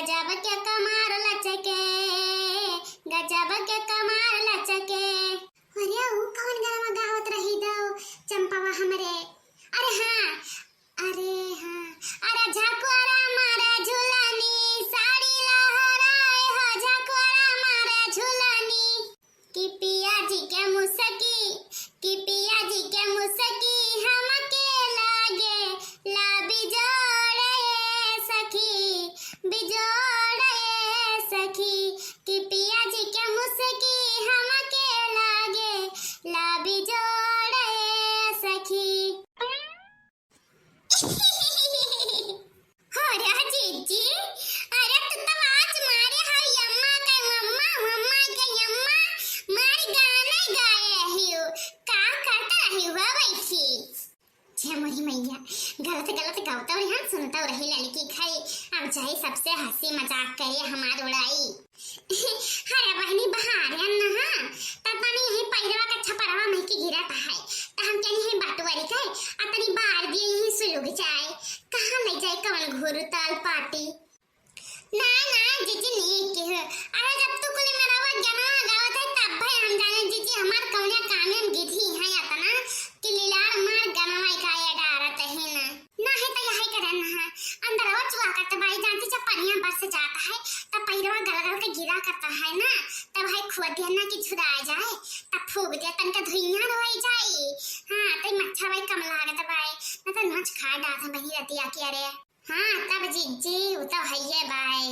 गजब के कमार लचके, गजब के कमार लचके। अरे ऊ कौन गाना गावत रही दो चंपावा हमरे? अरे हाँ, अरे झकोरा मारे झुलनी, साड़ी लहराए हो झकोरा मारे झुलनी। कि पिया जी के मुसकी, कि पिया जी के मुसकी हमके लागे ला बिजोड़े सखी, बिजोड़े सखी। कि पिया जी के मुसकी हमके लागे ला बिजोड़े सखी। अरे जीजी, अरे तू तो आज मारे हरी अम्मा के मम्मा, मम्मा के अम्मा मारी गाने गाए रही हो। का करते रही हो बैठी? छे मोरी मैया, गलत गलत गावता और हम सुनता रही लड़की खाई। अब चाहे सबसे हंसी मजाक करे हमार उड़ाई। अरे बहनी बहार है ना, तब नहीं यही पैरवा का छपरवा में की गिरत है। त हम कहनी है बाटवारी के अतनी बार दिए यही सुलग जाए। कहां ले जाए कवन घुरु ताल पाटी? ना ना जीजी नहीं के। अरे जब तू कुली मरावा गाना गावत है तब भाई हम जाने जीजी हमार कौने कामे में गिधी है अतना कि लीलार मार गाना गाया डारत है ना। ना है तो यही करन है अंदर और चुआ करते भाई जानती जब पनिया बस जाता है तब पैरवा गलगल के गिरा करता है ना, तब भाई खुद ना कि छुड़ा जाए तब फूक दे तन का धुइयां रोई जाई। हां ते मच्छा भाई कम लागत भाई ना तो नच खा डाथ बही रतिया के। अरे हां तब जीजी उ तो हइए भाई।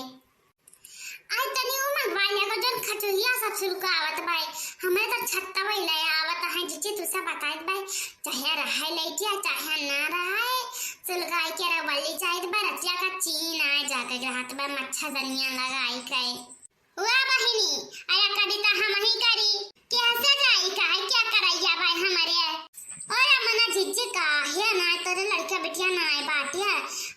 आई तनी उ मंगवाइया को जन खचुहिया सब शुरू का आवत भाई हमें तो छत्ता भाई ले आवत है जीजी तू सब बताइत भाई चाहे रहे लेटिया चाहे ना रहे सुलगाई के रवली चाहे तो रतिया का चीन आ जाके हाथ में मच्छा जनिया लगाई के। वाह बहिनी, अरे कविता हम ही करी कैसे जाई का क्या करैया भाई हमारे? और मना जीजी का है ना तेरे लड़का बिटिया ना है बाटिया।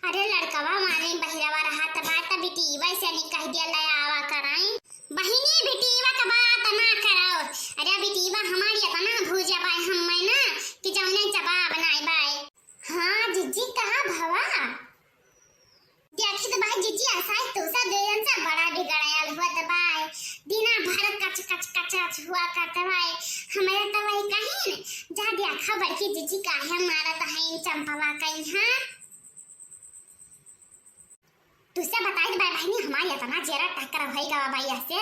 अरे लड़कावा माने बहिरावा रहा त बात बिटी वैसे नहीं कह दिया ले आवा कराई। बहिनी बिटीवा का बात ना कराओ। अरे बिटीवा हमारी तना भूजा भाई हम मैं ना कि जौने जवाब बनाई भाई। हां जीजी कहा भवा देखी तो भाई जीजी ऐसा ही तो सा देन से बड़ा बिगड़ायल हुआ तो भाई दिना भर कच कच कच हुआ करता भाई हमें तो वही कहीं जा दिया खबर की जीजी काहे मारत है इन चंपावा कहीं। हां तुसे बताई भाई बहनी हमारी इतना जेरा टक्कर होएगा भाई ऐसे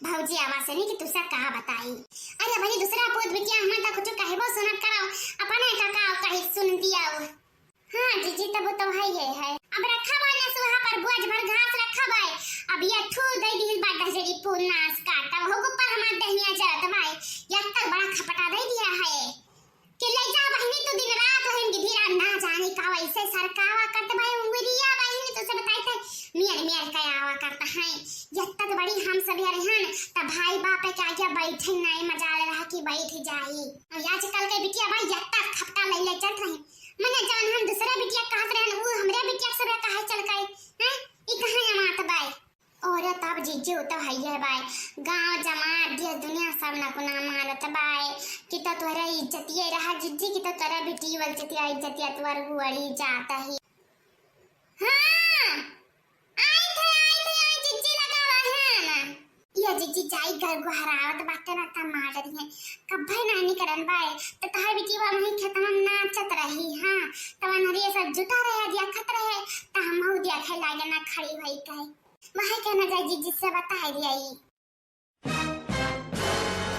भौजी आवाज नहीं कि तुसे कहा बताई। अरे भाई दूसरा पोत बिटिया हम तो कुछ कहबो सुनत कराओ अपने काका कहि सुन दिया। हां जीजी तब तो भाई है अब रखा भाई ना सुहा पर बुझ भर घास रखा भाई अब ये ठू दे दी बात दसरी पुनास काटा हो ऊपर हमार दहिया जात भाई ये तक बड़ा खपटा दे दिया है कि ले जा बहनी तो दिन रात हम गिरा ना जाने का वैसे सरकावा करते भाई उंगलिया बहनी तो सब बताई थे मियर का आवा करता है ये तक बड़ी हम सब रहन त भाई बाप के आगे बैठे नहीं मजा ले रहा कि बैठ जाई। आज कल के बिटिया भाई ये तक खपटा ले ले चल रहे मने जान हम दूसरा बिटिया कहत रहन वो हमरे बिटिया सब काहे चल गए हैं ई कहां मात भाई। और तब जीजी तो है भाई गांव जमात देश दुनिया सब ना कुना मारत भाई कि तो तोरा इज्जतिए रहा जीजी की तो तोरा बेटी वल जतिया इज्जतिया तोर गुड़ी जाता ही। हां आई थे जीजी लगा रहे ना ये जीजी जाई घर को हरावत बाटे ना त मार रही है कब भाई नानी करन भाई तो तहार बेटी वा नहीं खेत में नाचत रही। हां तवन हरिए सब जुटा रहे दिया खत रहे त हम हो दिया खाई लागे ना खड़ी भई कहे वहां कहना जाए जीजी से बता दिया ई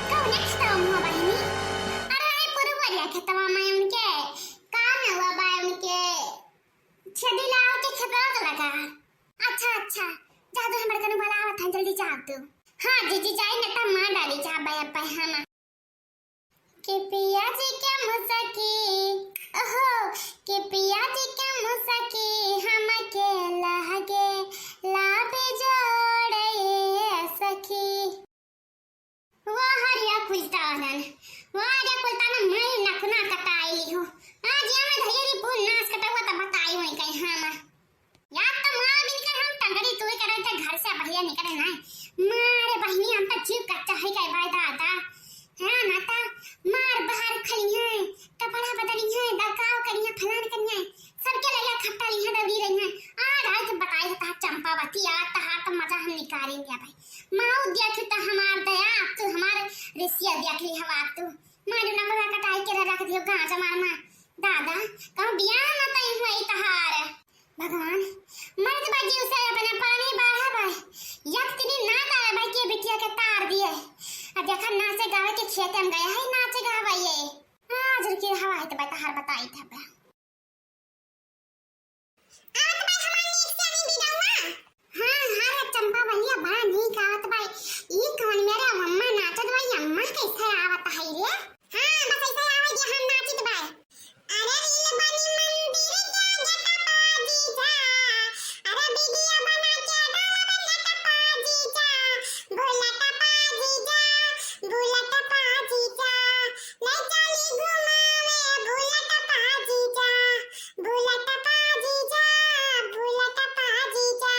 कौन नेक्स्ट टाइम हो बहनी। अरे नहीं पूरा बढ़िया खेतवा में उनके काम हुआ भाई उनके छड़ी लाओ के खेतवा तो लगा। अच्छा जा दो हमर कने बोला आवत है जल्दी जा तू। हां जीजी जाई न त मां डाली जा भाई अब हम के पिया जी के मुसकी ओहो के पिया जी के मुसकी हम के लहगे ला बिजोड़े सखी। वाह हरिया कुलतानन मैं नखना कटाई हो आज यहां धैर्य पूर्ण नाश कटा हुआ त बताई होई कहीं हम या तो मां बिनकर हम टंगड़ी तोय करे थे घर से बढ़िया निकले ना मारे बहनी हम तो जीव कच्चा है गए भाई दादा है ना ता मार बाहर खली है कपड़ा बदली है दकाव करी है फलान करी है सबके लगा खट्टा ली है दौड़ी रही है आ रात बताई था चंपावती आ ता भिखारी क्या भाई माऊ देख त हमार दया तू हमार रिसिया देख ली हवा तू मारू ना बगा कटाई के रख दियो गांजा मार मा दादा कहूं बियाह न तई हुई तहार भगवान मर्द बाजी उसे अपना पानी बाढ़ा भाई यक तेरी ना तारा भाई के बिटिया के तार दिए अब देखा नाचे गावे के खेत में गया है नाचे गावा ये आज रुकी हवा है तो भाई तहार बताई था बे आवत भाई हमार नीक से नहीं बिगाऊंगा हां हां चंपा वालिया बड़ा नहीं गावत भाई ये कौन मेरा मम्मा नाचत भाई अम्मा कैसे आवत है रे हां बस ऐसे आवे जे हम नाचित भाई अरे रील बनी मंदिर जा घटा पाजी जा अरे वीडियो बना के डालबे घटा पाजी जा बुलट पाजी जा ले चली घुमावे बुलट पाजी जा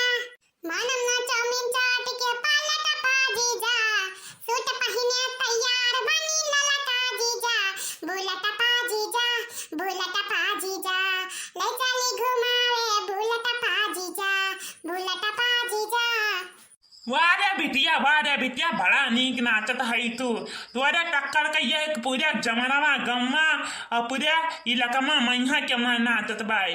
मानम ना चाउमीन चाट के पालट पाजी जा सूट पहिने तैयार बनी ललटा जी जा बुलट पाजी जा ले चली घुमावे बुलट पाजी जा वाह रे बिटिया बड़ा नीक नाचत है तू तोरे टक्कर के ये एक पूरे जमनवा गम्मा और पूरे इलाका में मैहा के मैं नाचत बाई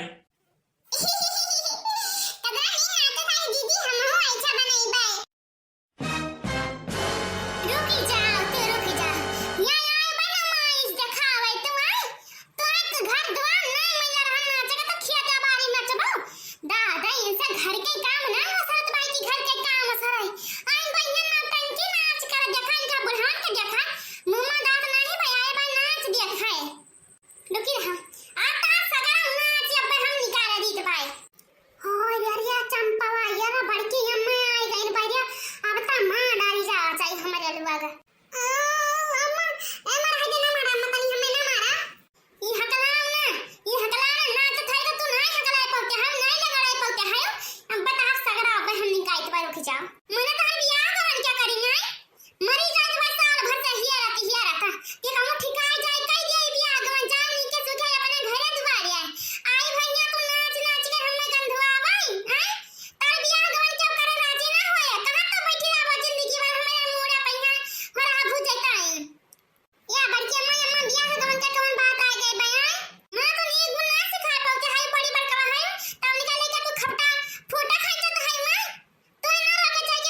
घर के काम ना सरत भाई की घर के काम सराय आई बहन ना टंकी नाच कर देखा इनका बुढ़ान के देखा मुंह में दांत नहीं भाई आए भाई नाच देखा है रुकी रहा आता सगा नाच अब हम निकाल दी के भाई हो यार चंपावा यार बड़की अम्मा आई गई भाई अब त मां डाली जा चाहिए हमारे अलवा का अम्मा ए मारा है ना मारा मत हमें ना मारा ई हकला नाच थाई तो तू नहीं हकला पौते हम नहीं लगाई पौते है अब बता सगरा अब हम निकाल के रुक जा मने तो बियाह करन क्या करी है मरी जात भाई साल भर से हिया रहता कि कहूं ठिकाई जाए कई दे बियाह गवन जान नीचे सुखे अपने घरे दुआरे आई भैया तू नाच के हमें गंधवा भाई हैं तार बियाह गवन जब करे राजी ना होए कहां तो बैठी रहो जिंदगी भर हमें मोड़ा पहिया और आगू जाता है या बड़की अम्मा बियाह गवन के कौन बात आ गई बयान मां तो नी गुना सिखा पाते है बड़ी बड़का है तब निकाले के तू खपटा फोटा खाई तो है मां तो ना रखे चाहिए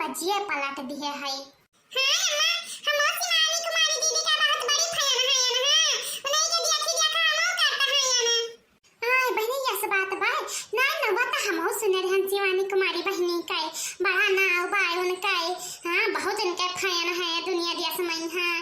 बजिए पलट दिए है। हां अम्मा, हम शिवानी कुमारी दीदी का बहुत बड़ी फैन है ना, उन्हीं के देखी देखा हम करता है ना। हां बहनी यस बात बा ना नवा त हम सुने रहन शिवानी कुमारी बहनी का बड़ा नाव बा उनका। हां बहुत उनका फैन है दुनिया दिया समय। हां